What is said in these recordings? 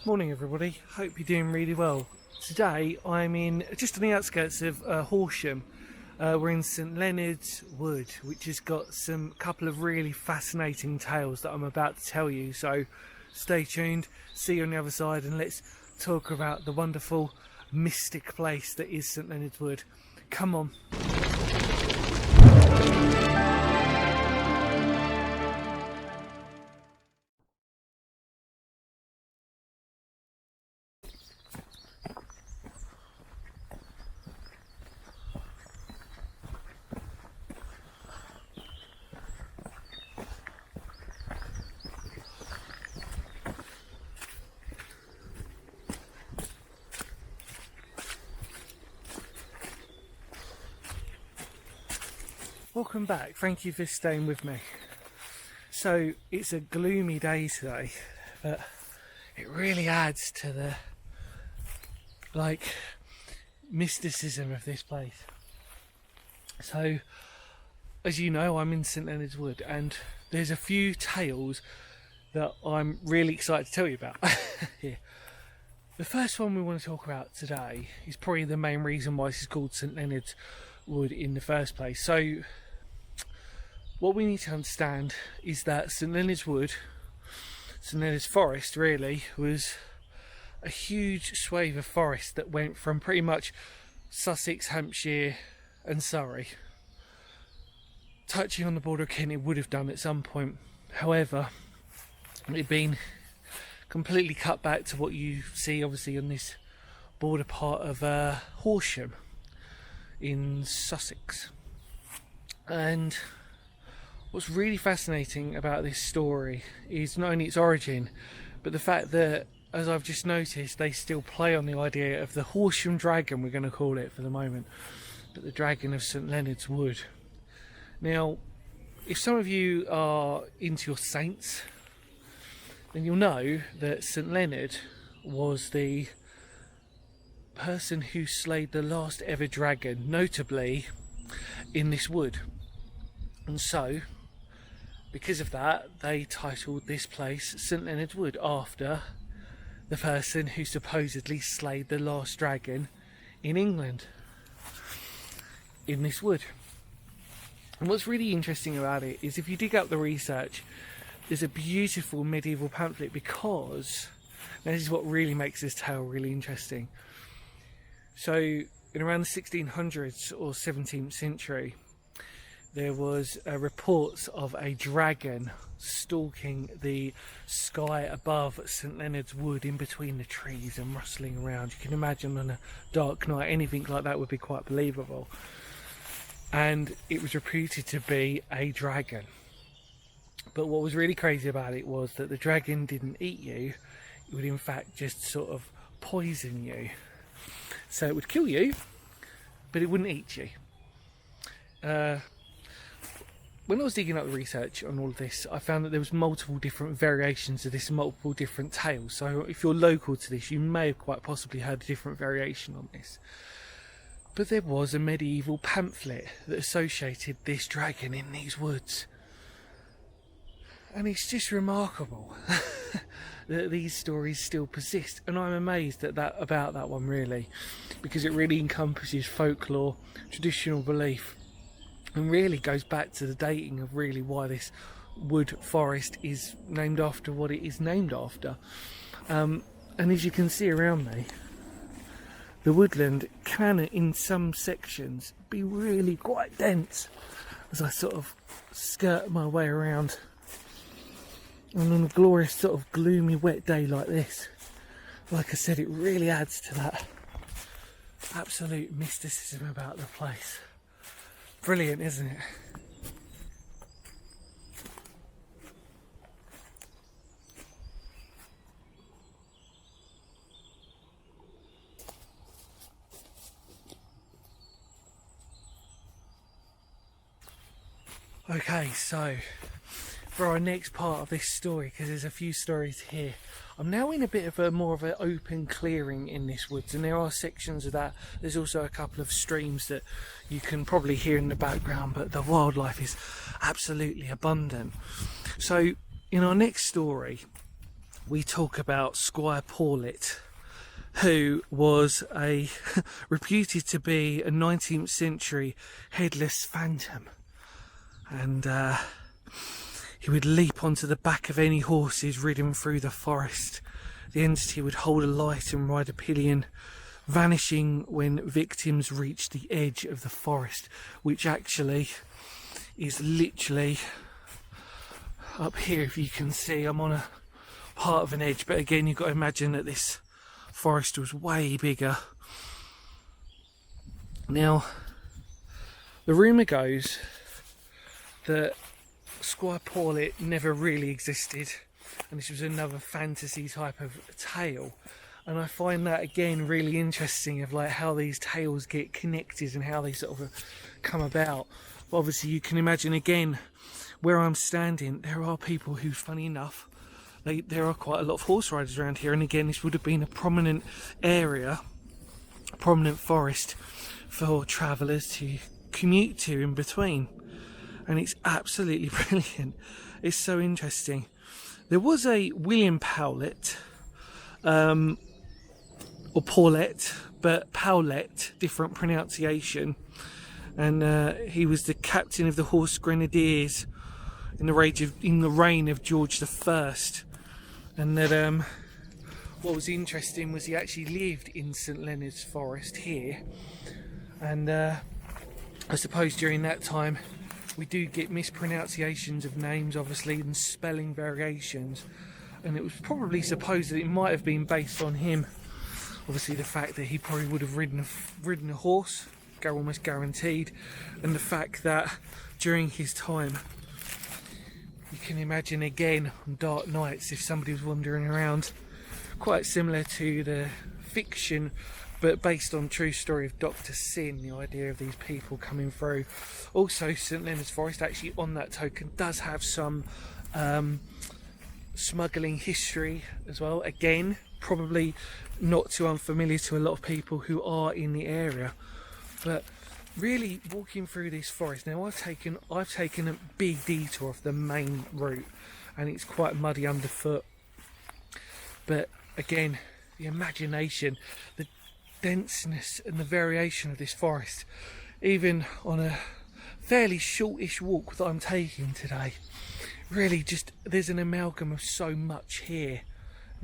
Morning everybody, hope you're doing really well. Today I'm in just on the outskirts of Horsham. We're in St Leonard's Wood, which has got some couple of really fascinating tales that I'm about to tell you, so stay tuned, see you on the other side, and let's talk about the wonderful mystic place that is St Leonard's Wood. Come on. Welcome back, thank you for staying with me. So it's a gloomy day today, but it really adds to the mysticism of this place. So as you know, I'm in St Leonard's Wood and there's a few tales that I'm really excited to tell you about here. The first one we want to talk about today is probably the main reason why this is called St Leonard's Wood in the first place. So what we need to understand is that St Leonard's Wood, St Leonard's Forest really, was a huge swathe of forest that went from pretty much Sussex, Hampshire and Surrey, touching on the border of Kent. It would have done at some point. However, it had been completely cut back to what you see obviously on this border part of Horsham in Sussex. And what's really fascinating about this story is not only its origin, but the fact that, as I've just noticed, they still play on the idea of the Horsham dragon, we're going to call it for the moment, but the dragon of St Leonard's Wood. Now, if some of you are into your saints, then you'll know that St Leonard was the person who slayed the last ever dragon, notably in this wood. And so, because of that, they titled this place St Leonard's Wood after the person who supposedly slayed the last dragon in England, in this wood. And what's really interesting about it is if you dig up the research, there's a beautiful medieval pamphlet, because now this is what really makes this tale really interesting. So in around the 1600s or 17th century, there was reports of a dragon stalking the sky above St Leonard's Wood, in between the trees and rustling around. You can imagine on a dark night anything like that would be quite believable. And it was reputed to be a dragon. But what was really crazy about it was that the dragon didn't eat you. It would in fact just sort of poison you. So it would kill you, but it wouldn't eat you. When I was digging up the research on all of this, I found that there was multiple different variations of this, multiple different tales. So if you're local to this, you may have quite possibly heard a different variation on this. But there was a medieval pamphlet that associated this dragon in these woods. And it's just remarkable that these stories still persist. And I'm amazed at about that one really, because it really encompasses folklore, traditional belief, and really goes back to the dating of really why this wood forest is named after what it is named after. And as you can see around me, the woodland can in some sections be really quite dense as I sort of skirt my way around. And on a glorious sort of gloomy wet day like this, like I said, it really adds to that absolute mysticism about the place. Brilliant, isn't it? Okay, so for our next part of this story, because there's a few stories here, I'm now in a bit of a more of an open clearing in this woods, and there are sections of that. There's also a couple of streams that you can probably hear in the background, but the wildlife is absolutely abundant. So in our next story, we talk about Squire Paulet, who was a reputed to be a 19th century headless phantom, and he would leap onto the back of any horses ridden through the forest. The entity would hold a light and ride a pillion, vanishing when victims reached the edge of the forest, which actually is literally up here. If you can see, I'm on a part of an edge, but again, you've got to imagine that this forest was way bigger. Now, the rumour goes that Squire Paulet never really existed, and this was another fantasy type of tale. And I find that again really interesting, of like how these tales get connected and how they sort of come about. But obviously you can imagine again where I'm standing, there are people who, funny enough, there are quite a lot of horse riders around here, and again this would have been a prominent area, a prominent forest for travellers to commute to in between. And it's absolutely brilliant. It's so interesting. There was a William Powlett, or Paulet, but Powlett, different pronunciation, and he was the captain of the Horse Grenadiers in the reign of George I. And that what was interesting was he actually lived in St Leonard's Forest here, and I suppose during that time we do get mispronunciations of names, obviously, and spelling variations, and it was probably supposed that it might have been based on him. Obviously the fact that he probably would have ridden a horse, almost guaranteed, and the fact that during his time, you can imagine again on dark nights if somebody was wandering around, quite similar to the fiction but based on true story of Dr. Sin, the idea of these people coming through. Also, St Leonard's Forest actually on that token does have some smuggling history as well. Again, probably not too unfamiliar to a lot of people who are in the area, but really walking through this forest now, I've taken a big detour off the main route, and it's quite muddy underfoot, but again, the imagination, the denseness and the variation of this forest, even on a fairly shortish walk that I'm taking today, really just, there's an amalgam of so much here.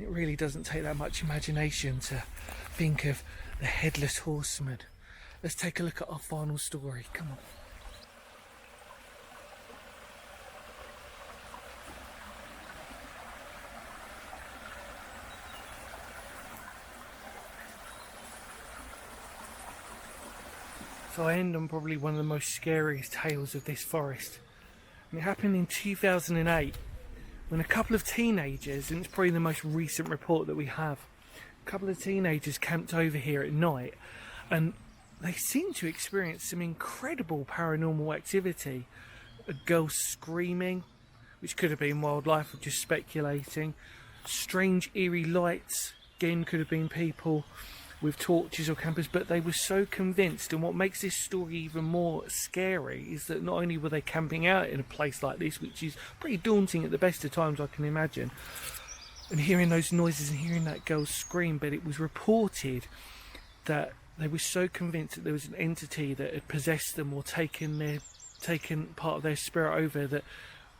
It really doesn't take that much imagination to think of the Headless Horseman. Let's take a look at our final story. Come on. So I end on probably one of the most scariest tales of this forest. And it happened in 2008 when a couple of teenagers, and it's probably the most recent report that we have, a couple of teenagers camped over here at night, and they seemed to experience some incredible paranormal activity. A girl screaming, which could have been wildlife, or just speculating. Strange eerie lights, again could have been people with torches or campers, but they were so convinced. And what makes this story even more scary is that not only were they camping out in a place like this, which is pretty daunting at the best of times I can imagine, and hearing those noises and hearing that girl scream, but it was reported that they were so convinced that there was an entity that had possessed them or taken part of their spirit over, that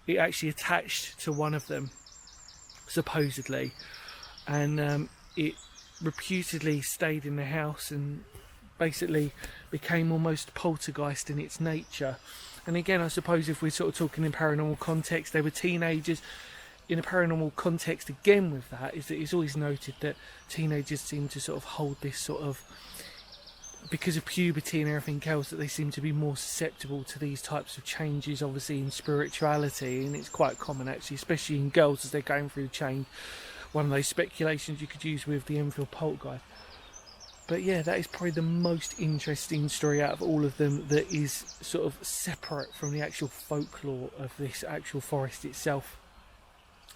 it actually attached to one of them, supposedly, and it reputedly stayed in the house and basically became almost poltergeist in its nature. And again, I suppose if we're sort of talking in paranormal context, they were teenagers. In a paranormal context, again with that, is that it's always noted that teenagers seem to sort of hold this sort of, because of puberty and everything else, that they seem to be more susceptible to these types of changes, obviously in spirituality, and it's quite common actually, especially in girls as they're going through the change. One of those speculations you could use with the Enfield poltergeist. But yeah, that is probably the most interesting story out of all of them that is sort of separate from the actual folklore of this actual forest itself,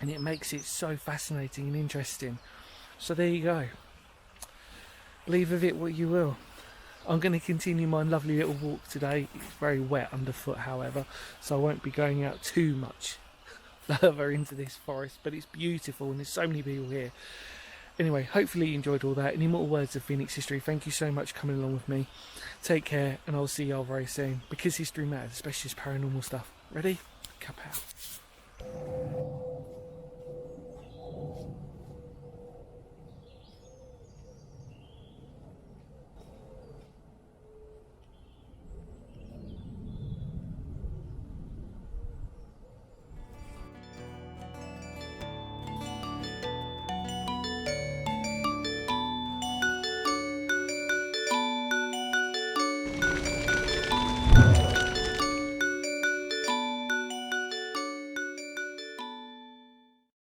and it makes it so fascinating and interesting. So there you go, believe of it what you will. I'm going to continue my lovely little walk today. It's very wet underfoot, however, so I won't be going out too much further into this forest, but it's beautiful and there's so many people here. Anyway, hopefully you enjoyed all that. In immortal words of Phoenix history, thank you so much for coming along with me. Take care, and I'll see y'all very soon, because history matters, especially this paranormal stuff. Ready? Cap out.